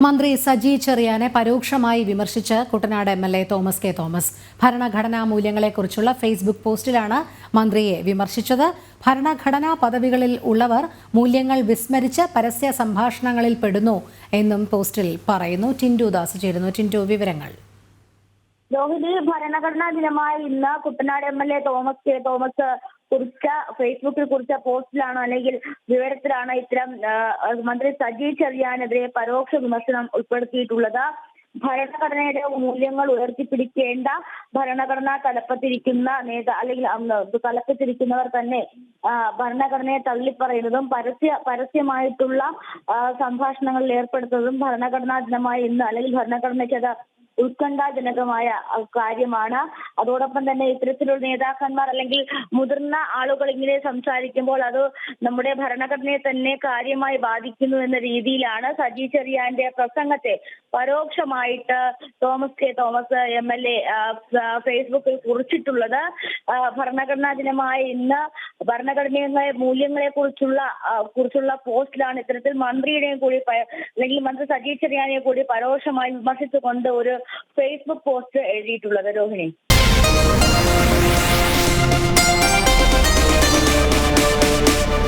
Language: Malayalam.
മന്ത്രി സജി ചെറിയാനെ പരോക്ഷമായി വിമർശിച്ച് Kuttanad MLA. Thomas K Thomas. ഭരണഘടനാ മൂല്യങ്ങളെക്കുറിച്ചുള്ള ഫേസ്ബുക്ക് പോസ്റ്റിലാണ് മന്ത്രിയെ വിമർശിച്ചത്. ഭരണഘടനാ പദവികളിൽ ഉള്ളവർ മൂല്യങ്ങൾ വിസ്മരിച്ച് പരസ്യ സംഭാഷണങ്ങളിൽ പെടുന്നു എന്നും പോസ്റ്റിൽ പറയുന്നു. ടിൻഡു ദാസ് ചേരുന്നു. ടിൻഡു, വിവരങ്ങൾ. രോഹിണി, ഭരണഘടനാ ദിനമായ ഇന്ന് കുട്ടനാട് എം.എൽ.എ. തോമസ് കുറിച്ച ഫേസ്ബുക്കിൽ കുറിച്ച പോസ്റ്റിലാണ് അല്ലെങ്കിൽ വിവരത്തിലാണ് ഇത്തരം മന്ത്രി സജി ചെറിയാനെതിരെ പരോക്ഷ വിമർശനം ഉൾപ്പെടുത്തിയിട്ടുള്ളത്. ഭരണഘടനയുടെ മൂല്യങ്ങൾ ഉയർത്തിപ്പിടിക്കേണ്ട ഭരണഘടനാ തലപ്പത്തിരിക്കുന്ന അല്ലെങ്കിൽ തലപ്പത്തിരിക്കുന്നവർ തന്നെ ഭരണഘടനയെ തള്ളിപ്പറയുന്നതും പരസ്യമായിട്ടുള്ള സംഭാഷണങ്ങളിൽ ഏർപ്പെടുത്തുന്നതും ഭരണഘടനാ ദിനമായ ഇന്ന് അല്ലെങ്കിൽ ഭരണഘടനയ്ക്ക് അത് ഉത്കണ്ഠാജനകമായ കാര്യമാണ്. അതോടൊപ്പം തന്നെ ഇത്തരത്തിലുള്ള നേതാക്കന്മാർ അല്ലെങ്കിൽ മുതിർന്ന ആളുകൾ ഇങ്ങനെ സംസാരിക്കുമ്പോൾ അത് നമ്മുടെ ഭരണഘടനയെ തന്നെ കാര്യമായി ബാധിക്കുന്നു എന്ന രീതിയിലാണ് സജി ചെറിയാന്റെ പ്രസംഗത്തെ പരോക്ഷമായിട്ട് തോമസ് എം.എൽ.എ. ഫേസ്ബുക്കിൽ കുറിച്ചിട്ടുള്ളത്. ഭരണഘടനാ ദിനമായ ഇന്ന് ഭരണഘടനയുടെ മൂല്യങ്ങളെ കുറിച്ചുള്ള പോസ്റ്റിലാണ് ഇത്തരത്തിൽ മന്ത്രിയുടെയും കൂടി അല്ലെങ്കിൽ മന്ത്രി സജി ചെറിയാനെ കൂടി പരോക്ഷമായി വിമർശിച്ചുകൊണ്ട് ഒരു ഫേസ്ബുക്ക് പോസ്റ്റ് എഴുതിയിട്ടുള്ളത്. രോഹിണി.